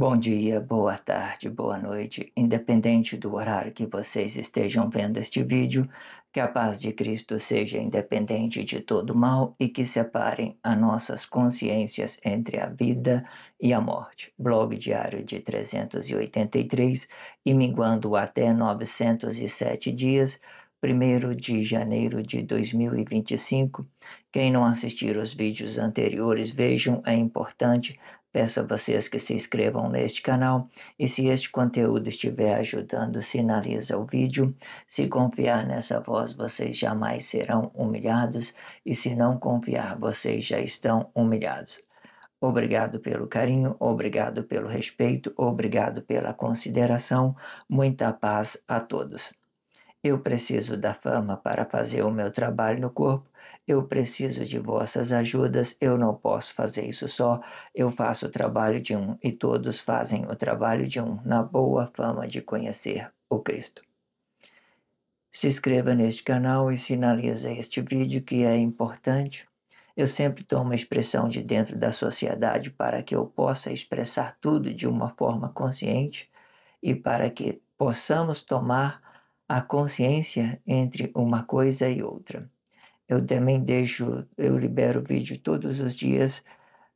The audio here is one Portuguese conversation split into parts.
Bom dia, boa tarde, boa noite, independente do horário que vocês estejam vendo este vídeo, que a paz de Cristo seja independente de todo mal e que separem as nossas consciências entre a vida e a morte. Blog diário de 383 e minguando até 907 dias, 1º de janeiro de 2025. Quem não assistir os vídeos anteriores, vejam, é importante. Peço a vocês que se inscrevam neste canal e se este conteúdo estiver ajudando, sinaliza o vídeo. Se confiar nessa voz, vocês jamais serão humilhados e se não confiar, vocês já estão humilhados. Obrigado pelo carinho, obrigado pelo respeito, obrigado pela consideração. Muita paz a todos. Eu preciso da fama para fazer o meu trabalho no corpo. Eu preciso de vossas ajudas. Eu não posso fazer isso só. Eu faço o trabalho de um e todos fazem o trabalho de um, na boa fama de conhecer o Cristo. Se inscreva neste canal e sinaliza este vídeo que é importante. Eu sempre tomo a expressão de dentro da sociedade para que eu possa expressar tudo de uma forma consciente e para que possamos tomar a consciência entre uma coisa e outra. Eu libero vídeo todos os dias,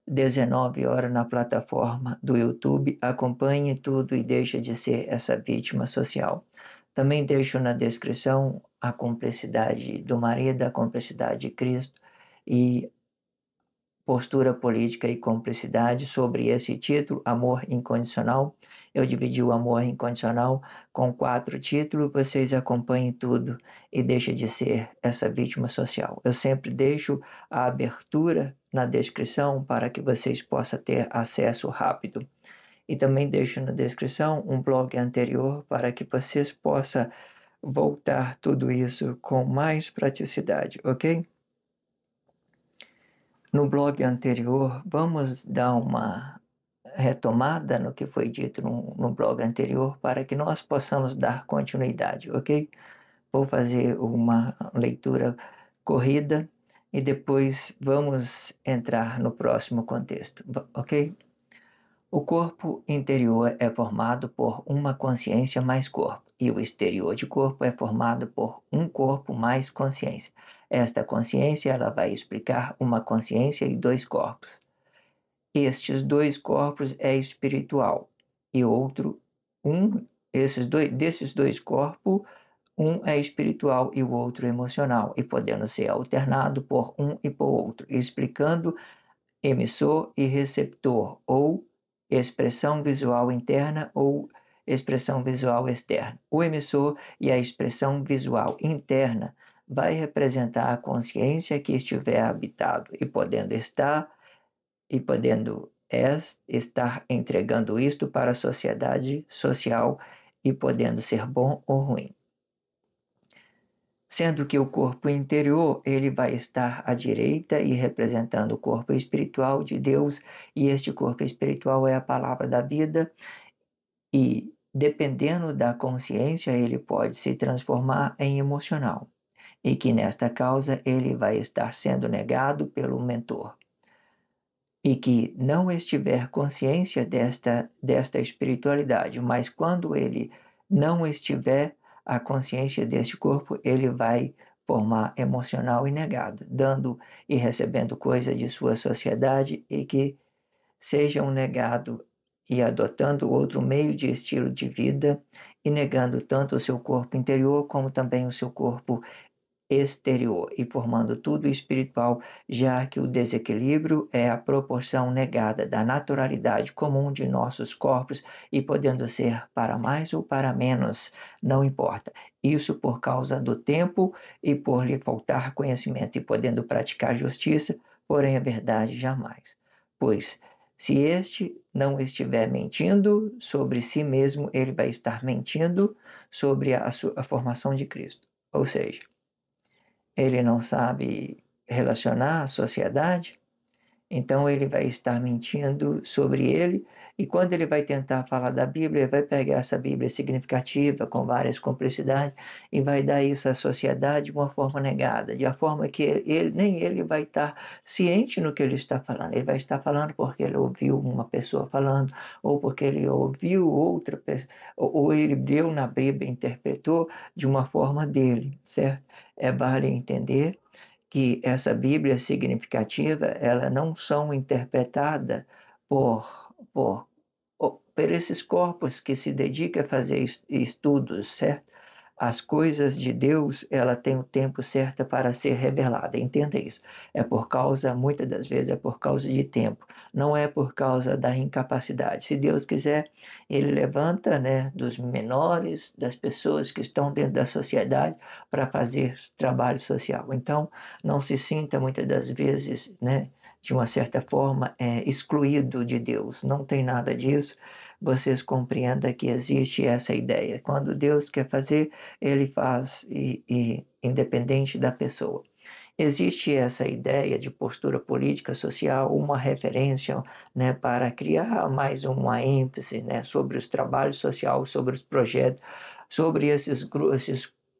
19 horas na plataforma do YouTube. Acompanhe tudo e deixe de ser essa vítima social. Também deixo na descrição a cumplicidade do marido, a cumplicidade de Cristo e postura política e cumplicidade sobre esse título, Amor Incondicional. Eu dividi o Amor Incondicional com 4 títulos, vocês acompanhem tudo e deixem de ser essa vítima social. Eu sempre deixo a abertura na descrição para que vocês possam ter acesso rápido. E também deixo na descrição um blog anterior para que vocês possam voltar tudo isso com mais praticidade, ok? No blog anterior, vamos dar uma retomada no que foi dito no blog anterior para que nós possamos dar continuidade, ok? Vou fazer uma leitura corrida e depois vamos entrar no próximo contexto, ok? O corpo interior é formado por uma consciência mais corpo, e o exterior de corpo é formado por um corpo mais consciência. Esta consciência ela vai explicar uma consciência e 2 corpos. Estes 2 corpos é espiritual e outro desses dois corpos, um é espiritual e o outro emocional, e podendo ser alternado por um e por outro, explicando emissor e receptor, ou expressão visual interna ou expressão visual externa. O emissor e a expressão visual interna vai representar a consciência que estiver habitado e podendo estar entregando isto para a sociedade social e podendo ser bom ou ruim. Sendo que o corpo interior ele vai estar à direita e representando o corpo espiritual de Deus, e este corpo espiritual é a palavra da vida, e dependendo da consciência ele pode se transformar em emocional, e que nesta causa ele vai estar sendo negado pelo mentor, e que não estiver consciência desta espiritualidade, mas quando ele não estiver a consciência deste corpo, ele vai formar emocional e negado, dando e recebendo coisas de sua sociedade e que sejam negado e adotando outro meio de estilo de vida e negando tanto o seu corpo interior como também o seu corpo exterior e formando tudo espiritual, já que o desequilíbrio é a proporção negada da naturalidade comum de nossos corpos e podendo ser para mais ou para menos, não importa. Isso por causa do tempo e por lhe faltar conhecimento e podendo praticar justiça, porém a verdade jamais. Pois se este não estiver mentindo sobre si mesmo, ele vai estar mentindo sobre a formação de Cristo. Ou seja, ele não sabe relacionar a sociedade, Então ele vai estar mentindo sobre ele, e quando ele vai tentar falar da Bíblia, ele vai pegar essa Bíblia significativa, com várias cumplicidades, e vai dar isso à sociedade de uma forma negada, de uma forma que nem ele vai estar ciente no que ele está falando. Ele vai estar falando porque ele ouviu uma pessoa falando, ou porque ele ouviu outra pessoa, ou ele deu na Bíblia e interpretou de uma forma dele, certo? Vale entender que essa Bíblia significativa, ela não são interpretadas por, por esses corpos que se dedicam a fazer estudos, certo? As coisas de Deus, ela tem o tempo certo para ser revelada, entenda isso. É por causa, muitas das vezes, é por causa de tempo, não é por causa da incapacidade. Se Deus quiser, Ele levanta, né, dos menores, das pessoas que estão dentro da sociedade para fazer trabalho social. Então, não se sinta muitas das vezes, né, de uma certa forma, excluído de Deus. Não tem nada disso. Vocês compreendam que existe essa ideia. Quando Deus quer fazer, Ele faz, independente da pessoa. Existe essa ideia de postura política social, uma referência, né, para criar mais uma ênfase, né, sobre os trabalhos sociais, sobre os projetos, sobre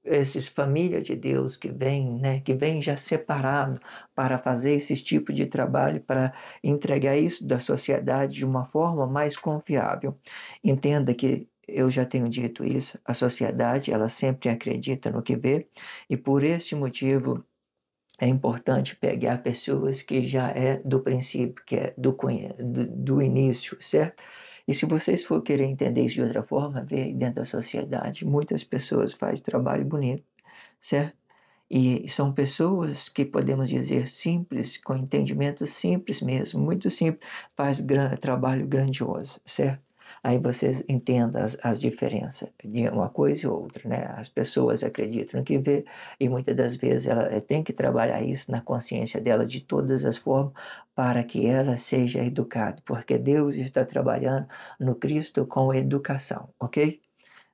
esses famílias de Deus que vêm, né, que vêm já separado para fazer esse tipo de trabalho, para entregar isso da sociedade de uma forma mais confiável. Entenda que eu já tenho dito isso, a sociedade ela sempre acredita no que vê, e por esse motivo é importante pegar pessoas que já é do princípio, que é do início, certo? E se vocês for querer entender isso de outra forma, vê aí dentro da sociedade, muitas pessoas fazem trabalho bonito, certo? E são pessoas que podemos dizer simples, com entendimento simples mesmo, muito simples, faz trabalho grandioso, certo? Aí vocês entendam as diferenças de uma coisa e outra, né? As pessoas acreditam no que vê e muitas das vezes ela tem que trabalhar isso na consciência dela de todas as formas para que ela seja educada, porque Deus está trabalhando no Cristo com educação, ok?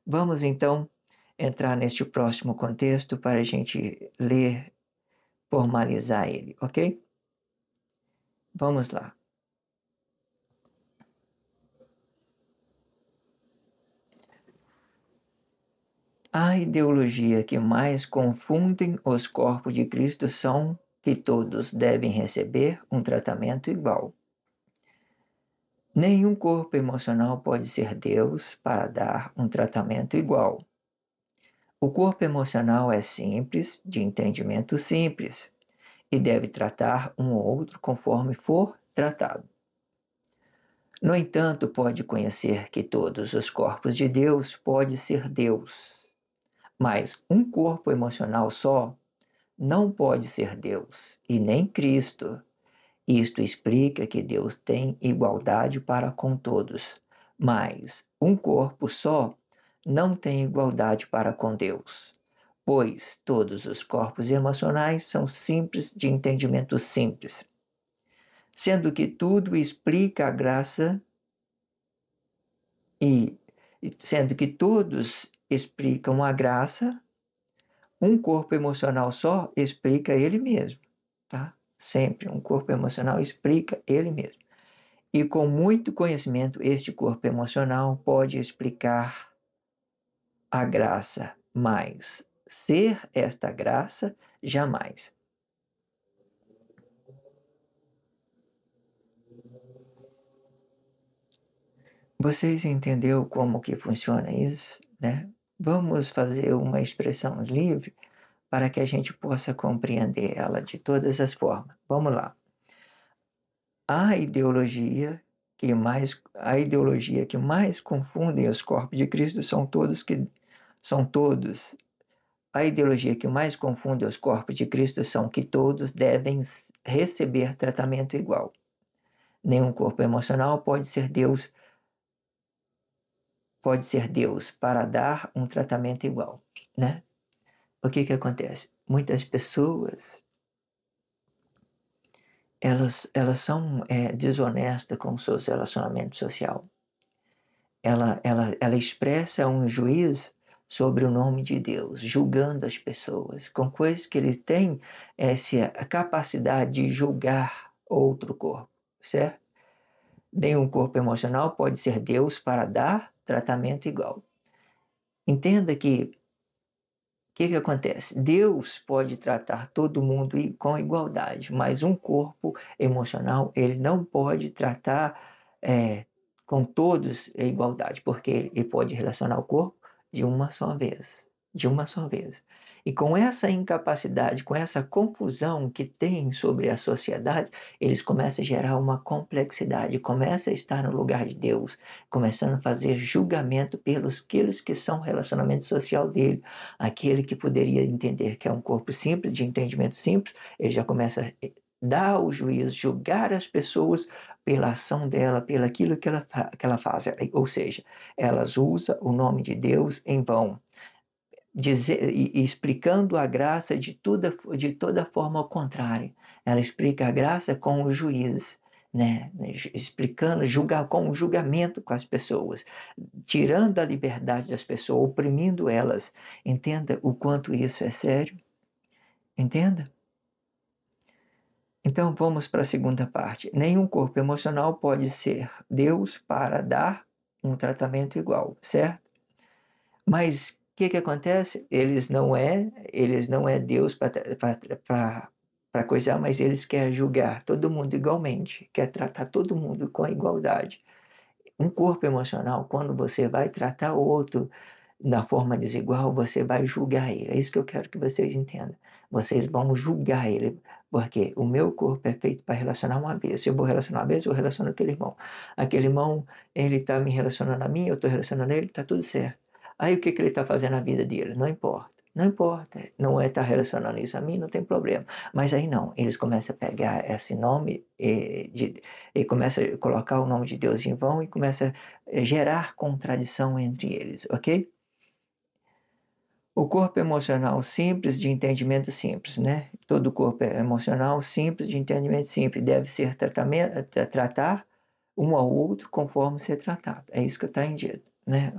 Vamos então entrar neste próximo contexto para a gente ler, formalizar ele, ok? Vamos lá. A ideologia que mais confundem os corpos de Cristo são que todos devem receber um tratamento igual. Nenhum corpo emocional pode ser Deus para dar um tratamento igual. O corpo emocional é simples, de entendimento simples, e deve tratar um ou outro conforme for tratado. No entanto, pode conhecer que todos os corpos de Deus pode ser Deus, mas um corpo emocional só não pode ser Deus e nem Cristo. Isto explica que Deus tem igualdade para com todos, mas um corpo só não tem igualdade para com Deus, pois todos os corpos emocionais são simples de entendimento simples, sendo que tudo explica a graça e sendo que todos explicam a graça, um corpo emocional só explica ele mesmo, tá? Sempre um corpo emocional explica ele mesmo. E com muito conhecimento, este corpo emocional pode explicar a graça, mas ser esta graça jamais. Vocês entenderam como que funciona isso, né? Vamos fazer uma expressão livre para que a gente possa compreender ela de todas as formas. Vamos lá. A ideologia que mais confundem os corpos de Cristo são todos. A ideologia que mais confunde os corpos de Cristo são que todos devem receber tratamento igual. Nenhum corpo emocional pode ser Deus para dar um tratamento igual, né? O que acontece? Muitas pessoas elas são desonestas com seus relacionamentos sociais. Ela expressa um juízo sobre o nome de Deus, julgando as pessoas, com coisas que eles têm essa capacidade de julgar outro corpo. certo? Nenhum corpo emocional pode ser Deus para dar tratamento igual. Entenda que o que acontece? Deus pode tratar todo mundo com igualdade, mas um corpo emocional ele não pode tratar com todos a igualdade, porque ele pode relacionar o corpo de uma só vez, de uma só vez. E com essa incapacidade, com essa confusão que tem sobre a sociedade, eles começam a gerar uma complexidade, começam a estar no lugar de Deus, começando a fazer julgamento pelos aqueles que são relacionamento social dele. Aquele que poderia entender que é um corpo simples, de entendimento simples, ele já começa a dar o juízo, julgar as pessoas pela ação dela, pelo aquilo que ela faz. Ou seja, elas usam o nome de Deus em vão, e explicando a graça de toda forma ao contrário. Ela explica a graça com o juízo, né? Explicando, com o julgamento com as pessoas, tirando a liberdade das pessoas, oprimindo elas. Entenda o quanto isso é sério. Entenda? Então vamos para a segunda parte. Nenhum corpo emocional pode ser Deus para dar um tratamento igual, certo? Mas o que acontece? Eles não é Deus para coisar, mas eles querem julgar todo mundo igualmente, quer tratar todo mundo com igualdade. Um corpo emocional, quando você vai tratar o outro da forma desigual, você vai julgar ele. É isso que eu quero que vocês entendam. Vocês vão julgar ele, porque o meu corpo é feito para relacionar uma vez. Se eu vou relacionar uma vez, eu relaciono aquele irmão. Aquele irmão, ele está me relacionando a mim, eu estou relacionando a ele, está tudo certo. Aí o que ele está fazendo na vida dele? Não importa. Não importa, não é estar relacionando isso a mim, não tem problema. Mas aí não, eles começam a pegar esse nome e começam a colocar o nome de Deus em vão e começam a gerar contradição entre eles, ok? O corpo emocional simples de entendimento simples, né? Todo corpo emocional simples de entendimento simples deve ser tratar um ao outro conforme ser tratado. É isso que está em dito, né?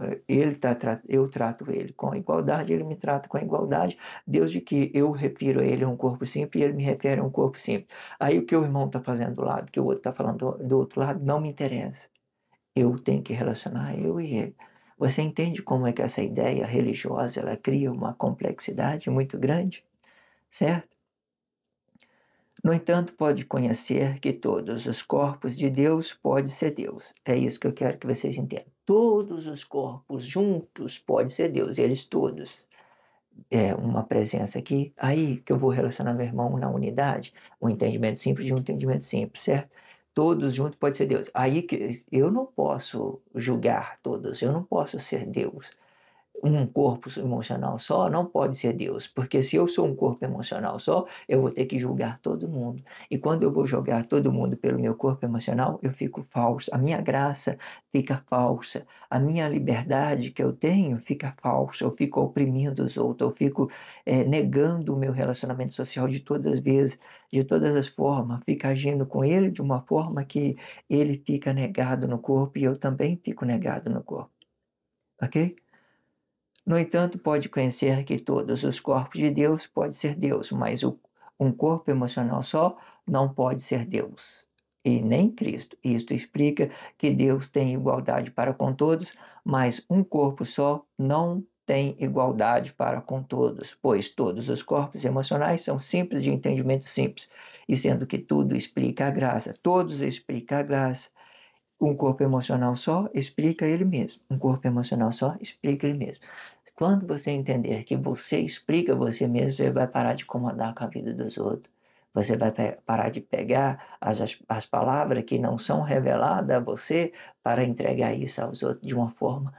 Eu trato ele com igualdade, ele me trata com igualdade, desde que eu refiro a ele a um corpo simples e ele me refere a um corpo simples. Aí o que o irmão está fazendo do lado, o que o outro está falando do outro lado, não me interessa. Eu tenho que relacionar eu e ele. Você entende como é que essa ideia religiosa ela cria uma complexidade muito grande, certo? No entanto, pode conhecer que todos os corpos de Deus podem ser Deus. É isso que eu quero que vocês entendam. Todos os corpos juntos podem ser Deus, eles todos. É uma presença aqui, aí que eu vou relacionar meu irmão na unidade, um entendimento simples de um entendimento simples, certo? Todos juntos pode ser Deus. Aí que eu não posso julgar todos, eu não posso ser Deus. Um corpo emocional só não pode ser Deus, porque se eu sou um corpo emocional só, eu vou ter que julgar todo mundo. E quando eu vou julgar todo mundo pelo meu corpo emocional, eu fico falso. A minha graça fica falsa. A minha liberdade que eu tenho fica falsa. Eu fico oprimindo os outros, eu fico negando o meu relacionamento social de todas as vezes, de todas as formas. Fico agindo com ele de uma forma que ele fica negado no corpo e eu também fico negado no corpo. Ok? No entanto, pode conhecer que todos os corpos de Deus podem ser Deus, mas um corpo emocional só não pode ser Deus, e nem Cristo. Isto explica que Deus tem igualdade para com todos, mas um corpo só não tem igualdade para com todos, pois todos os corpos emocionais são simples de entendimento simples, e sendo que tudo explica a graça, todos explicam a graça. Um corpo emocional só explica ele mesmo. Um corpo emocional só explica ele mesmo. Quando você entender que você explica você mesmo, você vai parar de incomodar com a vida dos outros. Você vai parar de pegar as palavras que não são reveladas a você para entregar isso aos outros de uma forma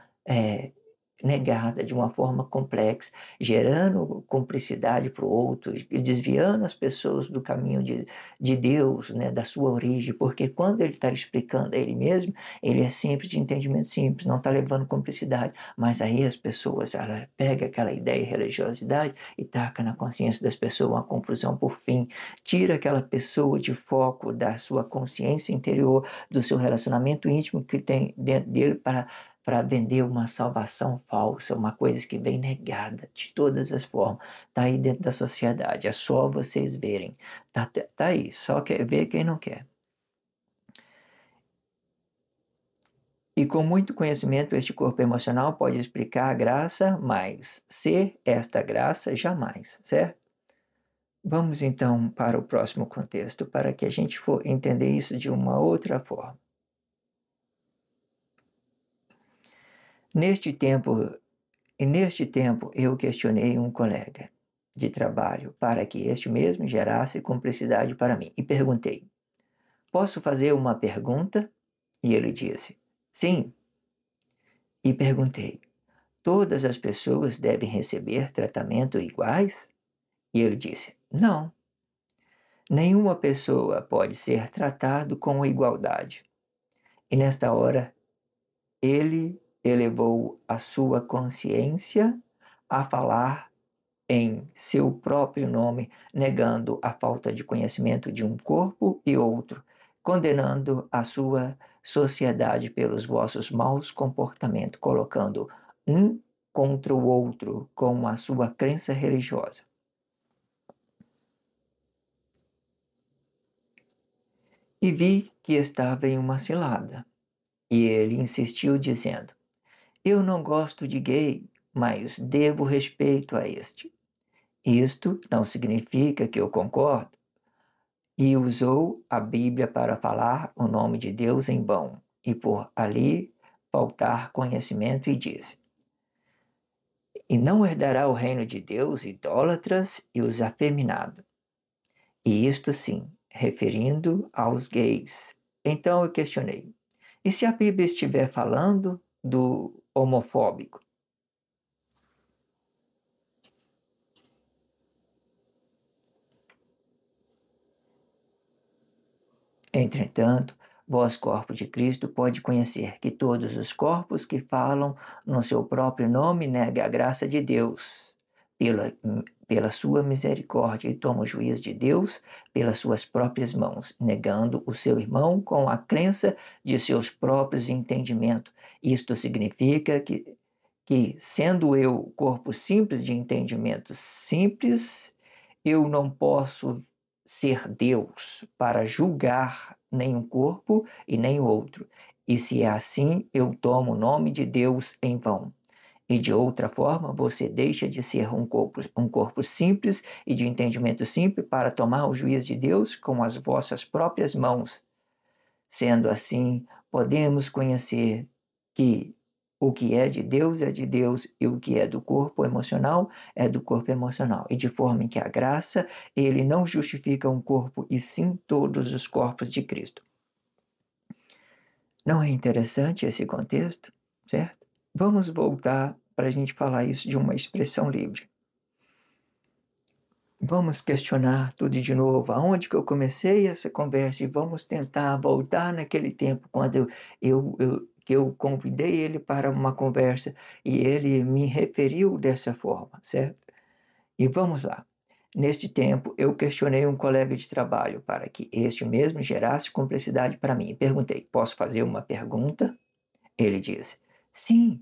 negada, de uma forma complexa, gerando cumplicidade para o outro, desviando as pessoas do caminho de Deus, né, da sua origem, porque quando ele está explicando a ele mesmo, ele é simples, de entendimento simples, não está levando cumplicidade, mas aí as pessoas, ela pega aquela ideia de religiosidade e taca na consciência das pessoas uma confusão por fim, tira aquela pessoa de foco da sua consciência interior, do seu relacionamento íntimo que tem dentro dele para vender uma salvação falsa, uma coisa que vem negada de todas as formas. Está aí dentro da sociedade, é só vocês verem. Tá aí, só quer ver quem não quer. E com muito conhecimento, este corpo emocional pode explicar a graça, mas ser esta graça jamais, certo? Vamos então para o próximo contexto, para que a gente for entender isso de uma outra forma. Neste tempo eu questionei um colega de trabalho para que este mesmo gerasse cumplicidade para mim e perguntei: posso fazer uma pergunta? E ele disse: sim. E perguntei: todas as pessoas devem receber tratamento iguais? E ele disse: não. Nenhuma pessoa pode ser tratado com igualdade. E nesta hora, ele elevou a sua consciência a falar em seu próprio nome, negando a falta de conhecimento de um corpo e outro, condenando a sua sociedade pelos vossos maus comportamentos, colocando um contra o outro com a sua crença religiosa. E vi que estava em uma cilada. E ele insistiu, dizendo: eu não gosto de gay, mas devo respeito a este. Isto não significa que eu concordo. E usou a Bíblia para falar o nome de Deus em vão, e por ali faltar conhecimento, e disse: e não herdará o reino de Deus idólatras e os afeminados. E isto sim, referindo aos gays. Então eu questionei: e se a Bíblia estiver falando do homofóbico? Entretanto, vós, corpo de Cristo, pode conhecer que todos os corpos que falam no seu próprio nome negam a graça de Deus pela sua misericórdia e tomam o juízo de Deus pelas suas próprias mãos, negando o seu irmão com a crença de seus próprios entendimentos. Isto significa que sendo eu corpo simples de entendimento simples, eu não posso ser Deus para julgar nem um corpo e nem o outro. E se é assim, eu tomo o nome de Deus em vão. E de outra forma, você deixa de ser um corpo simples e de entendimento simples para tomar o juízo de Deus com as vossas próprias mãos. Sendo assim, podemos conhecer que o que é de Deus e o que é do corpo emocional é do corpo emocional. E de forma que a graça, ele não justifica um corpo e sim todos os corpos de Cristo. Não é interessante esse contexto, certo? Vamos voltar para a gente falar isso de uma expressão livre. Vamos questionar tudo de novo. Aonde que eu comecei essa conversa? E vamos tentar voltar naquele tempo quando que eu convidei ele para uma conversa e ele me referiu dessa forma, certo? E vamos lá. Neste tempo, eu questionei um colega de trabalho para que este mesmo gerasse cumplicidade para mim. E perguntei: posso fazer uma pergunta? Ele disse: sim.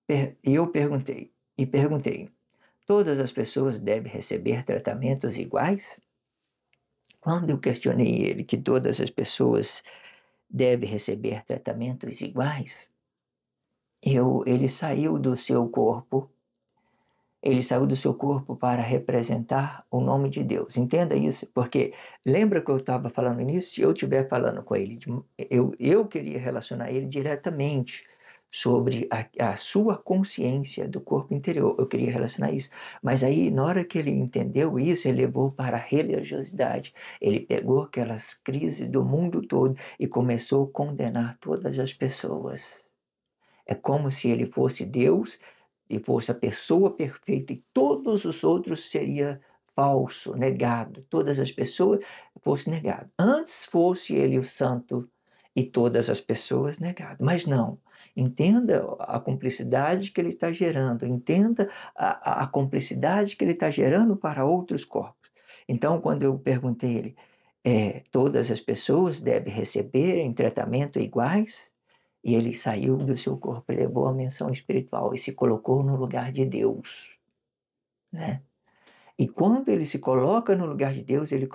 E eu perguntei: todas as pessoas devem receber tratamentos iguais? Quando eu questionei ele que todas as pessoas devem receber tratamentos iguais, ele saiu do seu corpo, ele saiu do seu corpo para representar o nome de Deus. Entenda isso, porque lembra que eu estava falando nisso? Se eu estiver falando com ele, eu queria relacionar ele diretamente sobre a sua consciência do corpo interior. Eu queria relacionar isso. Mas aí, na hora que ele entendeu isso, ele levou para a religiosidade. Ele pegou aquelas crises do mundo todo e começou a condenar todas as pessoas. É como se ele fosse Deus e fosse a pessoa perfeita e todos os outros seria falso, negado. Todas as pessoas fossem negadas. Antes fosse ele o santo e todas as pessoas negadas. Mas não. Entenda a cumplicidade que ele está gerando. Entenda a cumplicidade que ele está gerando para outros corpos. Então, quando eu perguntei a ele, todas as pessoas devem receber em tratamento iguais? E ele saiu do seu corpo, levou a menção espiritual e se colocou no lugar de Deus, né? E quando ele se coloca no lugar de Deus, ele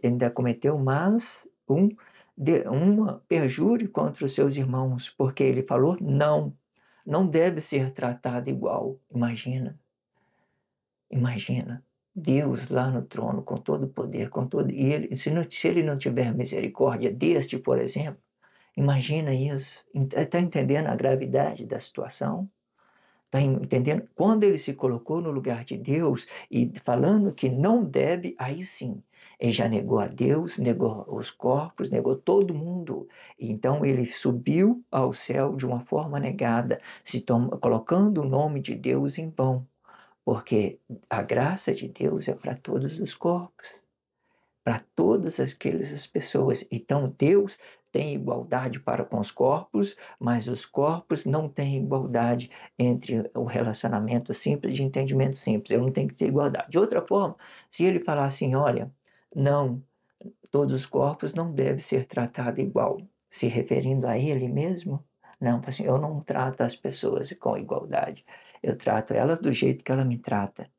ainda cometeu mais um perjure contra os seus irmãos, porque ele falou não, não deve ser tratado igual. Imagina, imagina. Deus lá no trono, com todo o poder, com todo. E ele, se ele não tiver misericórdia deste, por exemplo, imagina isso. Está entendendo a gravidade da situação? Está entendendo? Quando ele se colocou no lugar de Deus e falando que não deve, aí sim, ele já negou a Deus, negou os corpos, negou todo mundo. Então ele subiu ao céu de uma forma negada, colocando o nome de Deus em vão, porque a graça de Deus é para todos os corpos, para todas aquelas pessoas. Então Deus tem igualdade para com os corpos, mas os corpos não têm igualdade entre o relacionamento simples de entendimento simples. Eu não tenho que ter igualdade. De outra forma, se ele falar assim, olha, não, todos os corpos não devem ser tratados igual, se referindo a ele mesmo, não, assim, eu não trato as pessoas com igualdade, eu trato elas do jeito que ela me trata.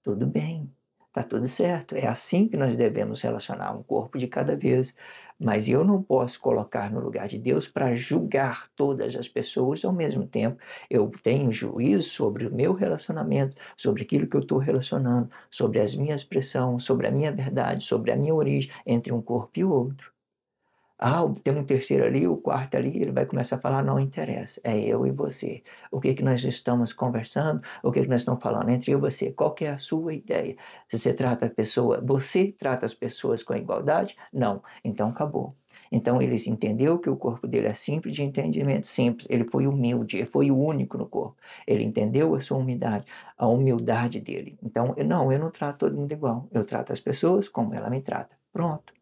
Tudo bem, tá tudo certo. É assim que nós devemos relacionar um corpo de cada vez. Mas eu não posso colocar no lugar de Deus para julgar todas as pessoas ao mesmo tempo. Eu tenho juízo sobre o meu relacionamento, sobre aquilo que eu estou relacionando, sobre as minhas expressões, sobre a minha verdade, sobre a minha origem entre um corpo e o outro. Ah, tem um terceiro ali, o quarto ali, ele vai começar a falar, não interessa, é eu e você. O que que nós estamos conversando, o que que nós estamos falando entre eu e você, qual que é a sua ideia? Se você trata a pessoa, você trata as pessoas com igualdade? Não, então acabou. Então ele entendeu que o corpo dele é simples, de entendimento simples, ele foi humilde, ele foi o único no corpo, ele entendeu a sua humildade, a humildade dele. Então, não, eu não trato todo mundo igual, eu trato as pessoas como ela me trata, pronto.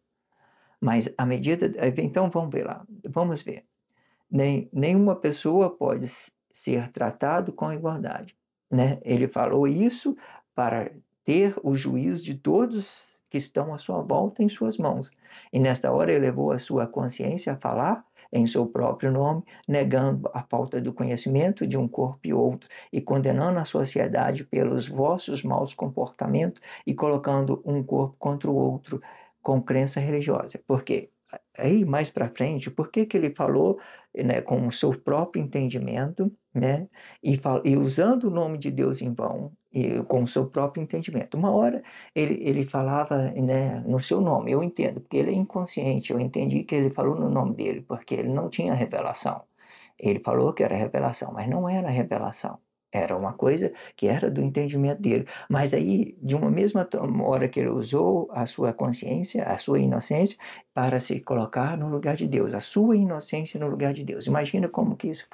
Mas à medida. Então vamos ver lá. Vamos ver. Nenhuma pessoa pode ser tratado com igualdade. Né? Ele falou isso para ter o juízo de todos que estão à sua volta em suas mãos. E nesta hora ele levou a sua consciência a falar em seu próprio nome, negando a falta do conhecimento de um corpo e outro, e condenando a sociedade pelos vossos maus comportamentos e colocando um corpo contra o outro com crença religiosa. Por quê? Aí mais para frente, por que que ele falou, né, com o seu próprio entendimento, né, e usando o nome de Deus em vão, e com o seu próprio entendimento? Uma hora ele falava, né, no seu nome, eu entendo, porque ele é inconsciente, eu entendi que ele falou no nome dele, porque ele não tinha revelação. Ele falou que era revelação, mas não era revelação. Era uma coisa que era do entendimento dele. Mas aí, de uma mesma hora que ele usou a sua consciência, a sua inocência, para se colocar no lugar de Deus, a sua inocência no lugar de Deus. Imagina como que isso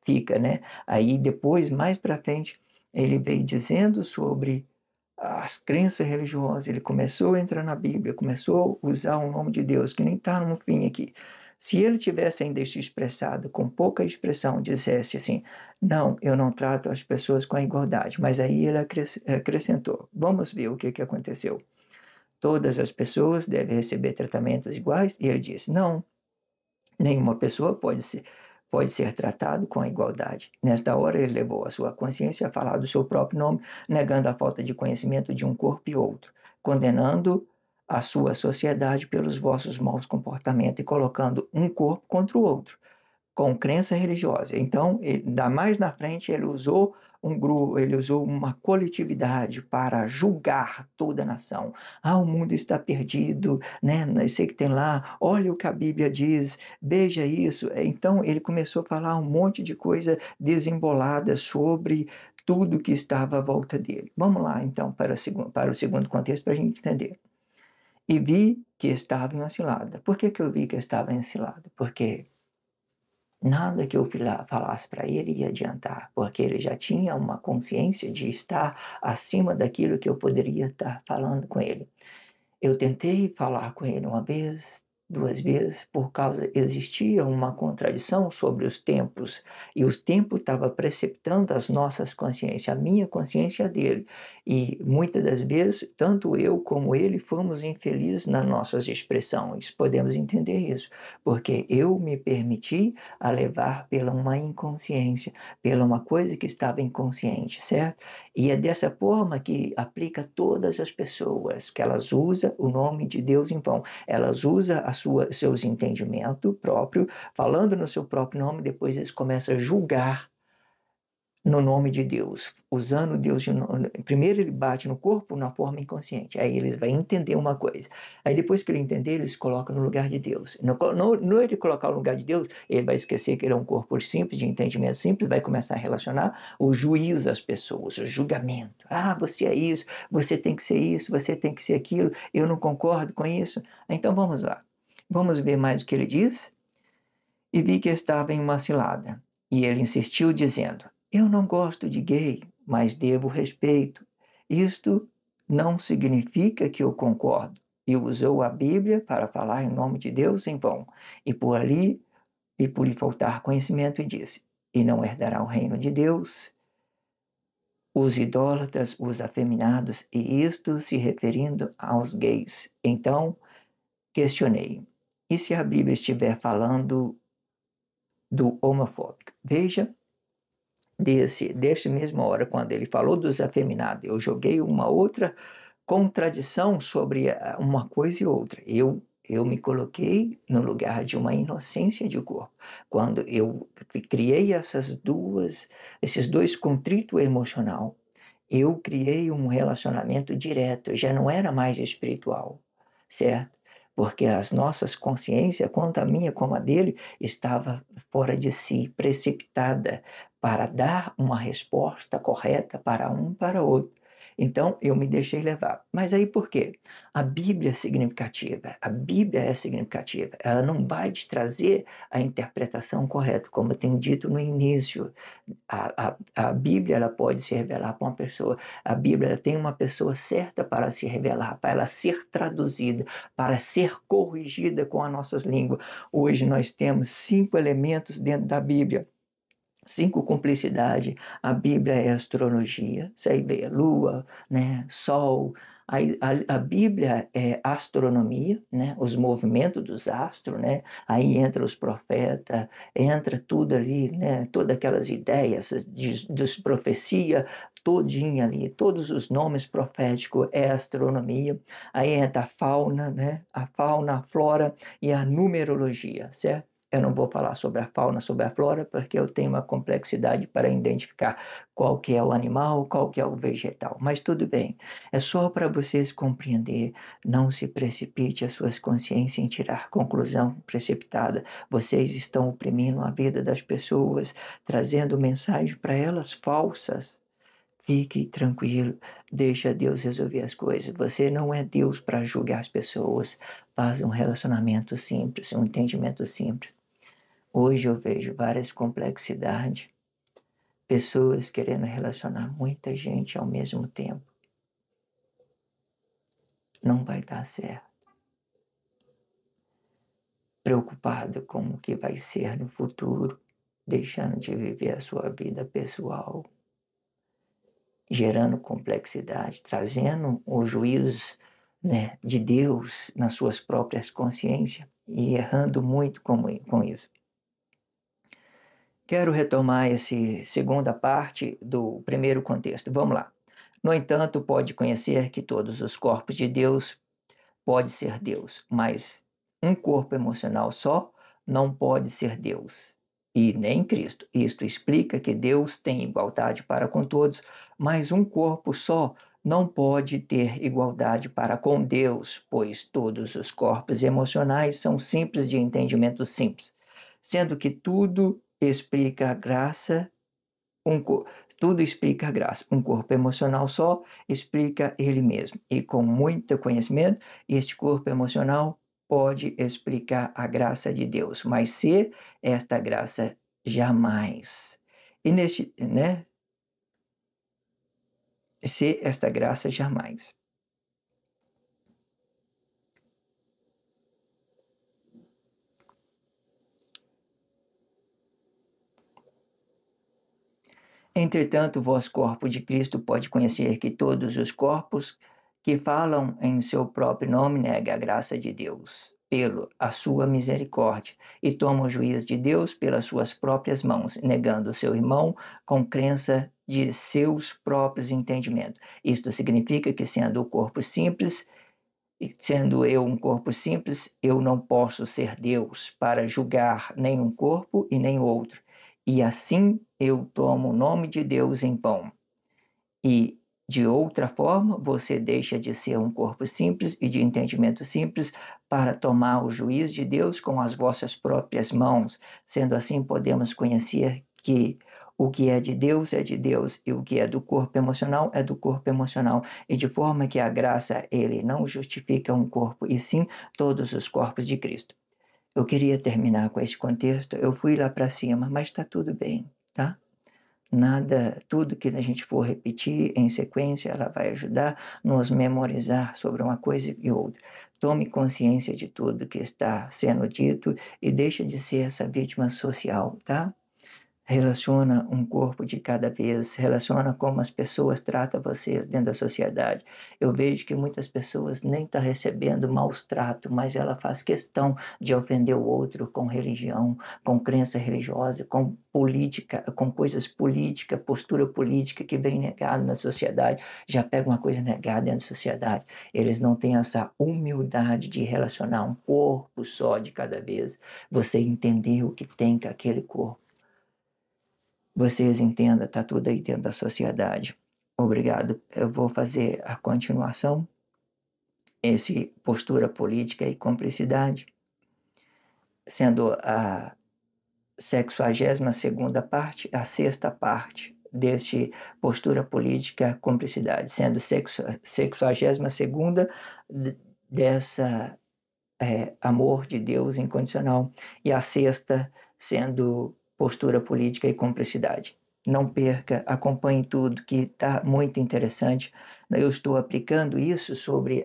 fica, né? Aí depois, mais para frente, ele veio dizendo sobre as crenças religiosas, ele começou a entrar na Bíblia, começou a usar o nome de Deus, que nem está no fim aqui. Se ele tivesse ainda se expressado com pouca expressão, dissesse assim, não, eu não trato as pessoas com a igualdade, mas aí ele acrescentou, vamos ver o que, que aconteceu. Todas as pessoas devem receber tratamentos iguais? E ele disse, não, nenhuma pessoa pode ser tratado com a igualdade. Nesta hora, ele levou a sua consciência a falar do seu próprio nome, negando a falta de conhecimento de um corpo e outro, condenando a sua sociedade pelos vossos maus comportamentos e colocando um corpo contra o outro com crença religiosa. Então, mais na frente, ele usou um grupo, ele usou uma coletividade para julgar toda a nação. Ah, o mundo está perdido, né? Eu sei que tem lá, olha o que a Bíblia diz, veja isso. Então, ele começou a falar um monte de coisa desembolada sobre tudo que estava à volta dele. Vamos lá, então, para o segundo contexto, para a gente entender. E vi que estava em uma cilada. Por que que eu vi que eu estava em cilada? Porque nada que eu falasse para ele ia adiantar, porque ele já tinha uma consciência de estar acima daquilo que eu poderia estar falando com ele. Eu tentei falar com ele uma vez, duas vezes, por causa existia uma contradição sobre os tempos, e os tempos estavam precipitando as nossas consciências, a minha consciência e a dele. E muitas das vezes, tanto eu como ele fomos infelizes nas nossas expressões. Podemos entender isso, porque eu me permiti a levar pela uma inconsciência, pela uma coisa que estava inconsciente, certo? E é dessa forma que aplica todas as pessoas, que elas usam o nome de Deus em vão, elas usam seus entendimentos próprios, falando no seu próprio nome, depois eles começam a julgar no nome de Deus, usando Deus de nome. Primeiro ele bate no corpo na forma inconsciente, aí ele vai entender uma coisa. Aí depois que ele entender, ele se coloca no lugar de Deus. No ele colocar no lugar de Deus, ele vai esquecer que ele é um corpo simples, de entendimento simples, vai começar a relacionar o juízo às pessoas, o julgamento. Ah, você é isso, você tem que ser isso, você tem que ser aquilo, eu não concordo com isso. Então vamos lá. Vamos ver mais o que ele diz? E vi que estava em uma cilada. E ele insistiu, dizendo: eu não gosto de gay, mas devo respeito. Isto não significa que eu concordo. E usou a Bíblia para falar em nome de Deus em vão. E por lhe faltar conhecimento, e disse: e não herdará o reino de Deus os idólatras, os afeminados, e isto se referindo aos gays. Então questionei: e se a Bíblia estiver falando do homofóbico? Veja, desse mesma hora, quando ele falou dos afeminados, eu joguei uma outra contradição sobre uma coisa e outra. Eu me coloquei no lugar de uma inocência de corpo. Quando eu criei esses dois contritos emocional, eu criei um relacionamento direto, já não era mais espiritual, certo? Porque as nossas consciências, quanto a minha como a dele, estava fora de si, precipitada para dar uma resposta correta para um para outro. Então eu me deixei levar. Mas aí por quê? A Bíblia é significativa. A Bíblia é significativa. Ela não vai te trazer a interpretação correta, como eu tenho dito no início. A Bíblia ela pode se revelar para uma pessoa. A Bíblia tem uma pessoa certa para se revelar, para ela ser traduzida, para ser corrigida com as nossas línguas. Hoje nós temos 5 elementos dentro da Bíblia. 5 cumplicidade. A Bíblia é astrologia, isso aí vê lua, né, sol. A Bíblia é astronomia, né, os movimentos dos astros, né, aí entra os profetas, entra tudo ali, né, todas aquelas ideias de profecia, todinha ali, todos os nomes proféticos é astronomia. Aí entra a fauna, né, a flora e a numerologia, certo? Eu não vou falar sobre a fauna, sobre a flora, porque eu tenho uma complexidade para identificar qual que é o animal, qual que é o vegetal. Mas tudo bem, é só para vocês compreender. Não se precipite as suas consciências em tirar conclusão precipitada. Vocês estão oprimindo a vida das pessoas, trazendo mensagens para elas falsas. Fique tranquilo, deixa Deus resolver as coisas. Você não é Deus para julgar as pessoas. Faz um relacionamento simples, um entendimento simples. Hoje eu vejo várias complexidades, pessoas querendo relacionar muita gente ao mesmo tempo. Não vai dar certo. Preocupado com o que vai ser no futuro, deixando de viver a sua vida pessoal, gerando complexidade, trazendo o juízo, né, de Deus nas suas próprias consciências e errando muito com isso. Quero retomar essa segunda parte do primeiro contexto. Vamos lá. No entanto, pode conhecer que todos os corpos de Deus pode ser Deus, mas um corpo emocional só não pode ser Deus e nem Cristo. Isto explica que Deus tem igualdade para com todos, mas um corpo só não pode ter igualdade para com Deus, pois todos os corpos emocionais são simples de entendimento simples, sendo que tudo explica a graça, tudo explica a graça. Um corpo emocional só explica ele mesmo. E com muito conhecimento, este corpo emocional pode explicar a graça de Deus, mas ser esta graça jamais. E neste, né? Ser esta graça jamais. Entretanto, vós, corpo de Cristo, pode conhecer que todos os corpos que falam em seu próprio nome negam a graça de Deus, pela a sua misericórdia, e tomam o juízo de Deus pelas suas próprias mãos, negando o seu irmão com crença de seus próprios entendimentos. Isto significa que, sendo o corpo simples, E sendo eu um corpo simples, eu não posso ser Deus para julgar nem um corpo e nem outro. E assim eu tomo o nome de Deus em vão. E, de outra forma, você deixa de ser um corpo simples e de entendimento simples para tomar o juízo de Deus com as vossas próprias mãos. Sendo assim, podemos conhecer que o que é de Deus, e o que é do corpo emocional é do corpo emocional. E de forma que a graça, ele não justifica um corpo, e sim todos os corpos de Cristo. Eu queria terminar com esse contexto, eu fui lá para cima, mas está tudo bem, tá? Nada, tudo que a gente for repetir em sequência, ela vai ajudar nos memorizar sobre uma coisa e outra. Tome consciência de tudo que está sendo dito e deixe de ser essa vítima social, tá? Relaciona um corpo de cada vez, relaciona como as pessoas tratam vocês dentro da sociedade. Eu vejo que muitas pessoas nem estão recebendo maus tratos, mas ela faz questão de ofender o outro com religião, com crença religiosa, com política, com coisas políticas, postura política que vem negada na sociedade, já pega uma coisa negada dentro da sociedade. Eles não têm essa humildade de relacionar um corpo só de cada vez, você entender o que tem com aquele corpo. Vocês entendam, está tudo aí dentro da sociedade. Obrigado. Eu vou fazer a continuação, esse postura política e cumplicidade, sendo a 62ª parte, a sexta parte deste postura política cumplicidade, sendo 62ª dessa amor de Deus incondicional, e a sexta sendo postura política e cumplicidade. Não perca, acompanhe tudo, que está muito interessante. Eu estou aplicando isso sobre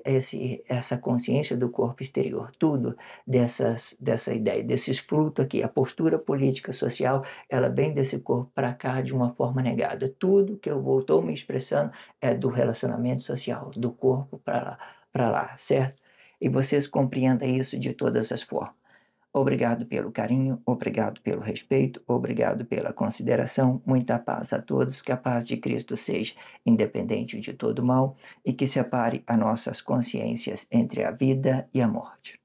essa consciência do corpo exterior, tudo dessa ideia, desses frutos aqui. A postura política social, ela vem desse corpo para cá de uma forma negada. Tudo que eu estou me expressando é do relacionamento social, do corpo para lá, certo? E vocês compreendam isso de todas as formas. Obrigado pelo carinho, obrigado pelo respeito, obrigado pela consideração. Muita paz a todos, que a paz de Cristo seja independente de todo mal e que separe as nossas consciências entre a vida e a morte.